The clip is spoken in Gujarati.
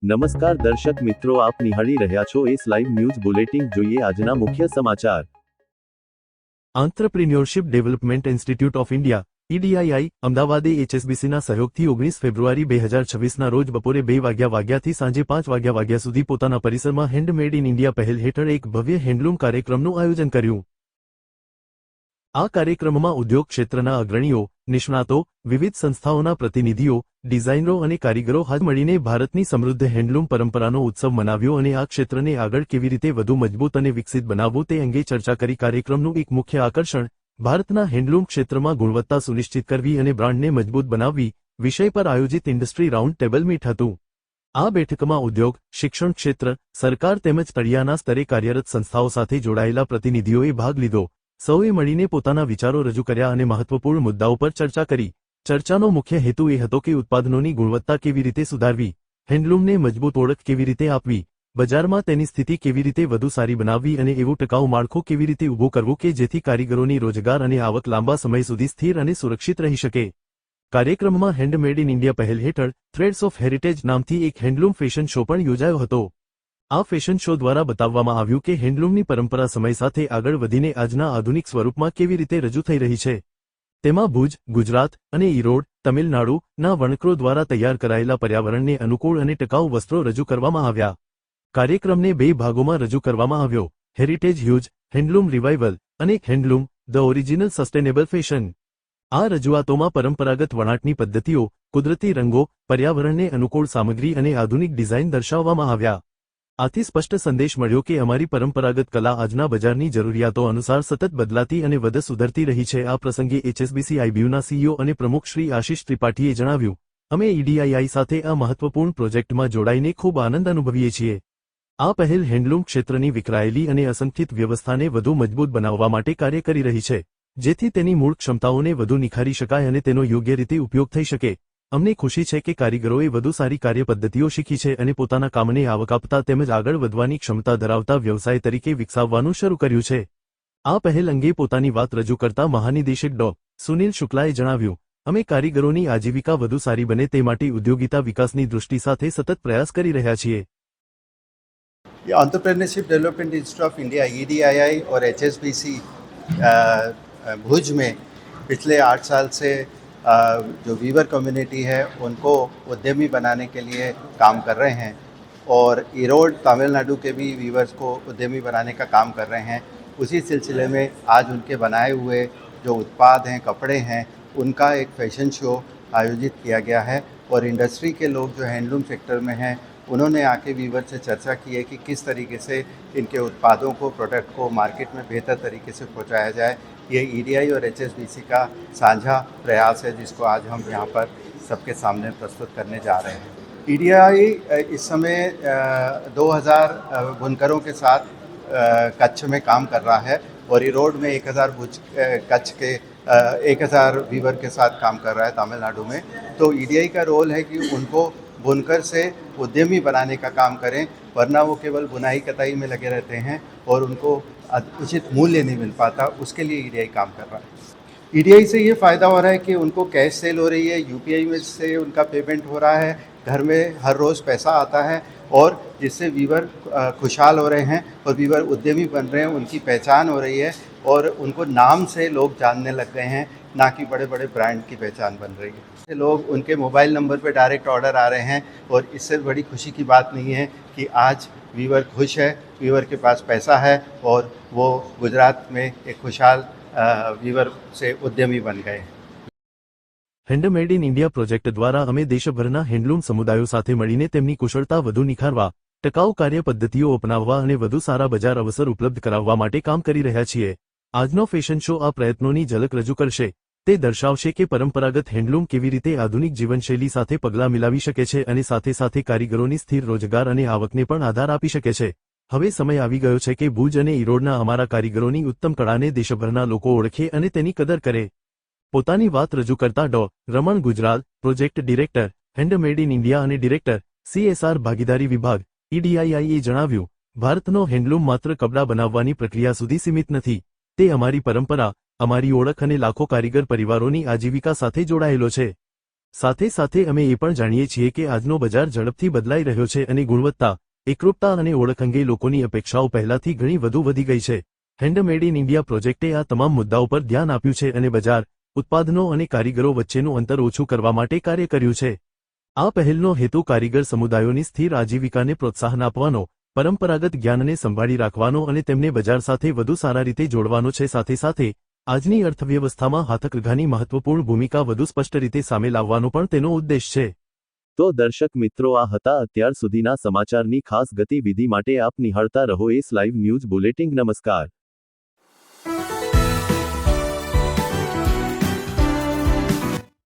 નમસ્કાર દર્શક મિત્રો, આપ નિહાળી રહ્યા છો એસ લાઈવ ન્યૂઝ બુલેટિન. જોઈએ આજના મુખ્ય સમાચાર. Entrepreneurship development institute of India EDII અમદાવાદે HSBCના સહયોગથી 19 ફેબ્રુઆરી 2026ના રોજ બપોરે 2 વાગ્યાથી સાંજે 5 વાગ્યા સુધી પોતાના પરિસરમાં હેન્ડમેડ ઇન ઇન્ડિયા પહેલ હેઠળ એક ભવ્ય હેન્ડલૂમ કાર્યક્રમનું આયોજન કર્યું. આ કાર્યક્રમમાં ઉદ્યોગ ક્ષેત્રના અગ્રણીઓ, નિષ્ણાતો, વિવિધ સંસ્થાઓના પ્રતિનિધિઓ, ડિઝાઇનરો અને કારીગરો હાથ મળીને ભારતની સમૃદ્ધ હેન્ડલૂમ પરંપરાનો ઉત્સવ મનાવ્યો અને આ ક્ષેત્રને આગળ કેવી રીતે વધુ મજબૂત અને વિકસિત બનાવવું તે અંગે ચર્ચા કરી. કાર્યક્રમનું એક મુખ્ય આકર્ષણ ભારતના હેન્ડલૂમ ક્ષેત્રમાં ગુણવત્તા સુનિશ્ચિત કરવી અને બ્રાન્ડને મજબૂત બનાવવી વિષય પર આયોજિત ઇન્ડસ્ટ્રી રાઉન્ડ ટેબલ મીટ હતું. આ બેઠકમાં ઉદ્યોગ, શિક્ષણ ક્ષેત્ર, સરકાર તેમજ તળિયાના સ્તરે કાર્યરત સંસ્થાઓ સાથે જોડાયેલા પ્રતિનિધિઓએ ભાગ લીધો. સૌએ મળીને પોતાના વિચારો રજૂ કર્યા અને મહત્વપૂર્ણ મુદ્દાઓ પર ચર્ચા કરી. ચર્ચાનો મુખ્ય હેતુ એ હતો કે ઉત્પાદનોની ગુણવત્તા કેવી રીતે સુધારવી, હેન્ડલૂમને મજબૂત ઓળખ કેવી રીતે આપવી, બજારમાં તેની સ્થિતિ કેવી રીતે વધુ સારી બનાવવી અને એવું ટકાઉ માળખું કેવી રીતે ઊભું કરવું કે જેથી કારીગરોની રોજગાર અને આવક લાંબા સમય સુધી સ્થિર અને સુરક્ષિત રહી શકે. કાર્યક્રમમાં હેન્ડમેડ ઇન ઇન્ડિયા પહેલ હેઠળ થ્રેડ્સ ઓફ હેરિટેજ નામથી એક હેન્ડલૂમ ફેશન શો પણ યોજાયો હતો. આ ફેશન શો દ્વારા બતાવવામાં આવ્યું કે હેન્ડલૂમની પરંપરા સમય સાથે આગળ વધીને આજના આધુનિક સ્વરૂપમાં કેવી રીતે રજૂ થઈ રહી છે. તેમાં ભુજ, ગુજરાત અને ઈરોડ, તમિલનાડુના વણકરો દ્વારા તૈયાર કરાયેલા પર્યાવરણને અનુકૂળ અને ટકાઉ વસ્ત્રો રજૂ કરવામાં આવ્યા. કાર્યક્રમને 2 ભાગોમાં રજૂ કરવામાં આવ્યો: હેરિટેજ હ્યુજ, હેન્ડલૂમ રિવાઇવલ અને handloom the original sustainable fashion. આ રજૂઆતોમાં પરંપરાગત વણાટની પદ્ધતિઓ, કુદરતી રંગો, પર્યાવરણને અનુકૂળ સામગ્રી અને આધુનિક ડિઝાઇન દર્શાવવામાં આવ્યા. આથી સ્પષ્ટ સંદેશ મળ્યો કે અમારી પરંપરાગત કલા આજના બજારની જરૂરિયાતો અનુસાર સતત બદલાતી અને વધુ સુધરતી રહી છે. આ પ્રસંગે HSBC IBUના CEO અને પ્રમુખ શ્રી આશિષ ત્રિપાઠીએ જણાવ્યું, અમે EDII સાથે આ મહત્વપૂર્ણ પ્રોજેક્ટમાં જોડાઈને ખૂબ આનંદ અનુભવીએ છીએ. આ પહેલ હેન્ડલૂમ ક્ષેત્રની વિખરાયેલી અને અસંગઠિત વ્યવસ્થાને વધુ મજબૂત બનાવવા માટે કાર્ય કરી રહી છે, જેથી તેની મૂળ ક્ષમતાઓને વધુ નિખારી શકાય અને તેનો યોગ્ય રીતે ઉપયોગ થઈ શકે. અમને ખુશી છે કે કારીગરોએ વધુ સારી કાર્યપદ્ધતિઓ શીખી છે અને પોતાના કામને આવક આપતા તેમજ આગળ વધવાની ક્ષમતા ધરાવતા વ્યવસાય તરીકે વિકસાવવાનું શરૂ કર્યું છે. આ પહેલ અંગે પોતાની વાત રજૂ કરતા મહાનિદેશક ડો. સુનિલ શુક્લાએ જણાવ્યું, અમે કારીગરોની આજીવિકા વધુ સારી બને તે માટે ઉદ્યોગિતા વિકાસની દૃષ્ટિ સાથે સતત પ્રયાસ કરી રહ્યા છીએ. Entrepreneurship development institute of India EDII और HSBC भुज में पिछले 8 साल से जो वीवर कम्युनिटी है उनको उद्यमी बनाने के लिए काम कर रहे हैं और ईरोड तमिलनाडु के भी वीवर्स को उद्यमी बनाने का काम कर रहे हैं. उसी सिलसिले में आज उनके बनाए हुए जो उत्पाद हैं, कपड़े हैं, उनका एक फैशन शो आयोजित किया गया है और इंडस्ट्री के लोग जो हैंडलूम सेक्टर में हैं उन्होंने आके वीवर से चर्चा की है कि किस तरीके से इनके उत्पादों को, प्रोडक्ट को मार्केट में बेहतर तरीके से पहुंचाया जाए. ये EDI और HSBC का साझा प्रयास है जिसको आज हम यहाँ पर सबके सामने प्रस्तुत करने जा रहे हैं. EDI इस समय 2000 बुनकरों के साथ कच्छ में काम कर रहा है और ईरोड में 1000 भुज कच्छ के 1000 वीवर के साथ काम कर रहा है तमिलनाडु में. तो EDI का रोल है कि उनको बुनकर से उद्यमी बनाने का काम करें, वरना वो केवल बुनाई कताई में लगे रहते हैं और उनको उचित मूल्य नहीं मिल पाता. उसके लिए EDI काम कर रहा है. EDI से ये फ़ायदा हो रहा है कि उनको कैश सेल हो रही है, UPI में से उनका पेमेंट हो रहा है, घर में हर रोज़ पैसा आता है और जिससे वीवर खुशहाल हो रहे हैं और वीवर उद्यमी बन रहे हैं, उनकी पहचान हो रही है और उनको नाम से लोग जानने लग गए हैं, ना कि बड़े बड़े ब्रांड की पहचान बन रही है. लोग उनके मोबाइल नंबर पे डायरेक्ट ऑर्डर आ रहे हैं और इससे बड़ी खुशी की बात नहीं है कि आज वीवर खुश है, वीवर के पास पैसा है और वो गुजरात में एक खुशहाल वीवर से उद्यमी बन गए. હેન્ડમેડ ઇન ઇન્ડિયા પ્રોજેક્ટ દ્વારા અમે દેશભરના હેન્ડલૂમ સમુદાયો સાથે મળીને તેમની કુશળતા વધુ નિખારવા, ટકાઉ કાર્યપદ્ધતિઓ અપનાવવા અને વધુ સારા બજાર અવસર ઉપલબ્ધ કરાવવા માટે કામ કરી રહ્યા છીએ. આજનો ફેશન શો આ પ્રયત્નોની ઝલક રજૂ કરશે. તે દર્શાવશે કે પરંપરાગત હેન્ડલૂમ કેવી રીતે આધુનિક જીવનશૈલી સાથે પગલાં મિલાવી શકે છે અને સાથે સાથે કારીગરોની સ્થિર રોજગાર અને આવકને પણ આધાર આપી શકે છે. હવે સમય આવી ગયો છે કે ભુજ અને ઈરોડના અમારા કારીગરોની ઉત્તમ કળાને દેશભરના લોકો ઓળખે અને તેની કદર કરે. પોતાની વાત રજૂ કરતા ડો. Raman Gujral, project director, handmade in India અને ડિરેક્ટર, CSR ભાગીદારી વિભાગ, EDII એ જણાવ્યું, ભારતનો હેન્ડલૂમ માત્ર કપડાં બનાવવાની પ્રક્રિયા સુધી સીમિત નથી. તે અમારી પરંપરા, અમારી ઓળખ અને લાખો કારીગર પરિવારોની આજીવિકા સાથે જોડાયેલો છે. સાથે સાથે અમે એ પણ જાણીએ છીએ કે આજનો બજાર ઝડપથી બદલાઈ રહ્યો છે અને ગુણવત્તા, એકરૂપતા અને ઓળખ અંગે લોકોની અપેક્ષાઓ પહેલાથી ઘણી વધુ વધી ગઈ છે. હેન્ડમેડ ઇન ઇન્ડિયા પ્રોજેક્ટે આ તમામ મુદ્દાઓ પર ધ્યાન આપ્યું છે અને બજાર, ઉત્પાદનો અને કારીગરો વચ્ચેનું અંતર ઓછું કરવા માટે કાર્ય કર્યું છે. આ પહેલનો હેતુ કારીગર સમુદાયોની સ્થિર આજીવિકાને પ્રોત્સાહન આપવાનો, પરંપરાગત જ્ઞાનને સંભાળી રાખવાનો અને તેમને બજાર સાથે વધુ સારા રીતે જોડવાનો છે. સાથે સાથે આજની અર્થવ્યવસ્થામાં હાથકરઘાની મહત્વપૂર્ણ ભૂમિકા વધુ સ્પષ્ટ રીતે સામે લાવવાનો પણ તેનો ઉદ્દેશ છે. તો દર્શક મિત્રો, આ હતા અત્યાર સુધીના સમાચારની ખાસ ગતિવિધિ માટે આપ નિહાળતા રહો એસ લાઈવ ન્યૂઝ બુલેટિન. નમસ્કાર.